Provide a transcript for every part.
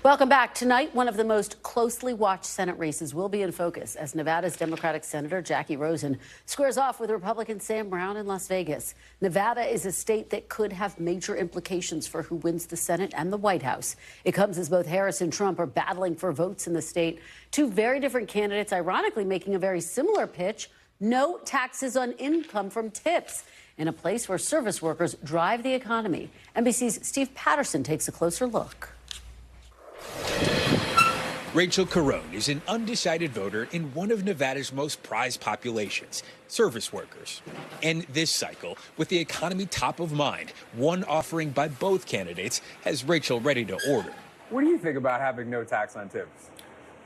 Welcome back. Tonight, one of the most closely watched Senate races will be in focus as Nevada's Democratic Senator Jackie Rosen squares off with Republican Sam Brown in Las Vegas. Nevada is a state that could have major implications for who wins the Senate and the White House. It comes as both Harris and Trump are battling for votes in the state. Two very different candidates, ironically, making a very similar pitch: no taxes on income from tips, in a place where service workers drive the economy. NBC's Steve Patterson takes a closer look. Rachel Carone is an undecided voter in one of Nevada's most prized populations, service workers. And this cycle, with the economy top of mind, one offering by both candidates has Rachel ready to order. What do you think about having no tax on tips?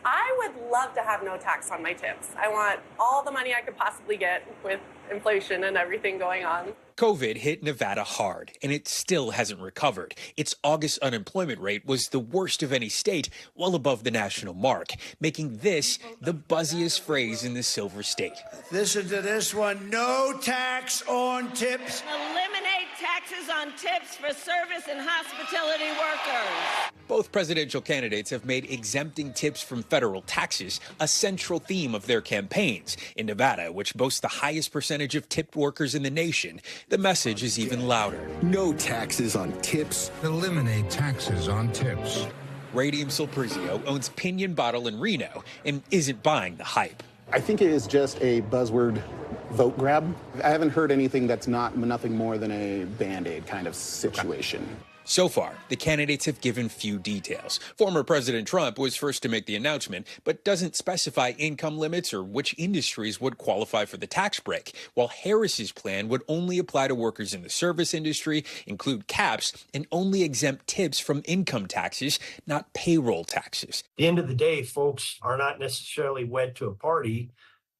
I would love to have no tax on my tips. I want all the money I could possibly get with inflation and everything going on. COVID hit Nevada hard, and it still hasn't recovered. Its August unemployment rate was the worst of any state, well above the national mark, making this the buzziest phrase in the Silver State. Listen to this one: no tax on tips. Eliminate taxes on tips for service and hospitality workers. Both presidential candidates have made exempting tips from federal taxes a central theme of their campaigns. In Nevada, which boasts the highest percentage of tipped workers in the nation, the message is even louder. No taxes on tips. Eliminate taxes on tips. Radium Sulprizio owns Pinion Bottle in Reno and isn't buying the hype. I think it is just a buzzword vote grab. I haven't heard anything that's nothing more than a Band-Aid kind of situation. So far, the candidates have given few details. Former President Trump was first to make the announcement, but doesn't specify income limits or which industries would qualify for the tax break, while Harris's plan would only apply to workers in the service industry, include caps, and only exempt tips from income taxes, not payroll taxes. At the end of the day, folks are not necessarily wed to a party.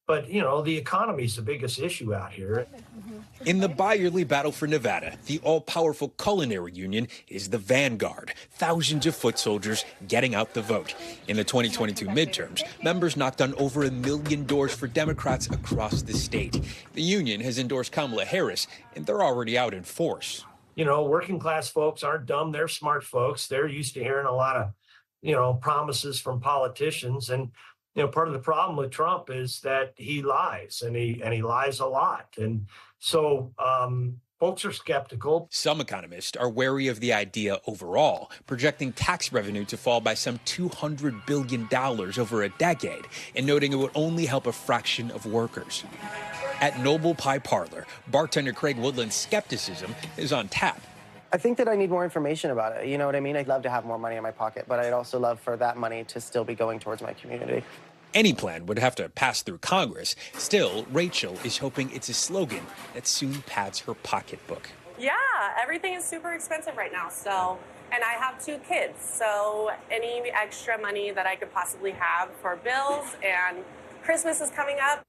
But, you know, the economy is the biggest issue out here. In the bi-yearly battle for Nevada, the all-powerful culinary union is the vanguard, thousands of foot soldiers getting out the vote. In the 2022 midterms, members knocked on over 1 million doors for Democrats across the state. The union has endorsed Kamala Harris, and they're already out in force. You know, working class folks aren't dumb. They're smart folks. They're used to hearing a lot of, promises from politicians. And part of the problem with Trump is that he lies, and he lies a lot. And so folks are skeptical. Some economists are wary of the idea overall, projecting tax revenue to fall by some $200 billion over a decade, and noting it would only help a fraction of workers. At Noble Pie Parlor, bartender Craig Woodland's skepticism is on tap. I think that I need more information about it. You know what I mean? I'd love to have more money in my pocket, but I'd also love for that money to still be going towards my community. Any plan would have to pass through Congress. Still, Rachel is hoping it's a slogan that soon pads her pocketbook. Yeah, everything is super expensive right now. And I have 2 kids, so any extra money that I could possibly have for bills, and Christmas is coming up.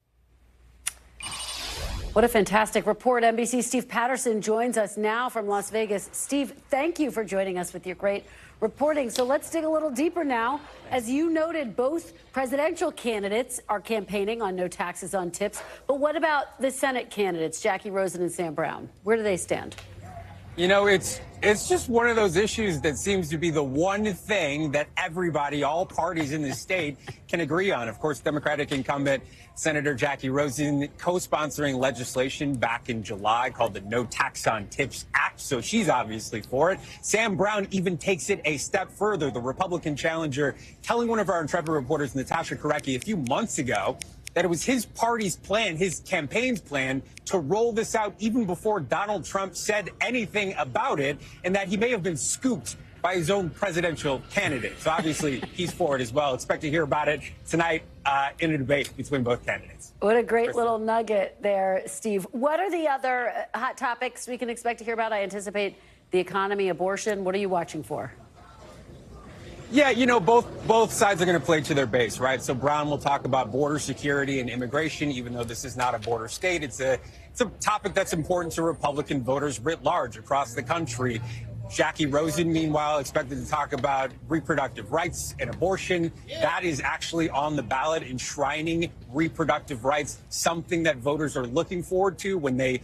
What a fantastic report. NBC's Steve Patterson joins us now from Las Vegas. Steve, thank you for joining us with your great reporting. So let's dig a little deeper now. As you noted, both presidential candidates are campaigning on no taxes on tips. But what about the Senate candidates, Jackie Rosen and Sam Brown? Where do they stand? It's just one of those issues that seems to be the one thing that everybody, all parties in the state, can agree on. Of course, Democratic incumbent Senator Jackie Rosen co-sponsoring legislation back in July called the No Tax on Tips Act, so she's obviously for it. Sam Brown even takes it a step further, the Republican challenger telling one of our intrepid reporters, Natasha Korecki, a few months ago that it was his party's plan, his campaign's plan, to roll this out even before Donald Trump said anything about it, and that he may have been scooped by his own presidential candidate. So obviously he's for it as well. Expect to hear about it tonight in a debate between both candidates. What a great little nugget there, Steve. What are the other hot topics we can expect to hear about? I anticipate the economy, abortion. What are you watching for? Yeah, both sides are going to play to their base, right? So Brown will talk about border security and immigration, even though this is not a border state. It's a topic that's important to Republican voters writ large across the country. Jackie Rosen, meanwhile, expected to talk about reproductive rights and abortion. That is actually on the ballot, enshrining reproductive rights, something that voters are looking forward to when they,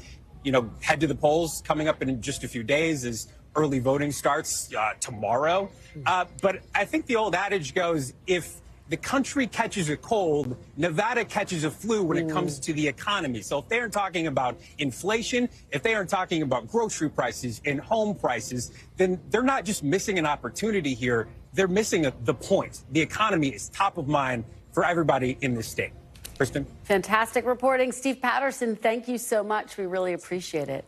head to the polls coming up in just a few days, is Early voting starts tomorrow. But I think the old adage goes, if the country catches a cold, Nevada catches a flu when it comes to the economy. So if they aren't talking about inflation, if they aren't talking about grocery prices and home prices, then they're not just missing an opportunity here. They're missing the point. The economy is top of mind for everybody in this state. Kristen? Fantastic reporting. Steve Patterson, thank you so much. We really appreciate it.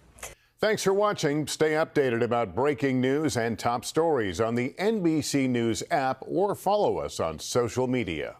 Thanks for watching. Stay updated about breaking news and top stories on the NBC News app or follow us on social media.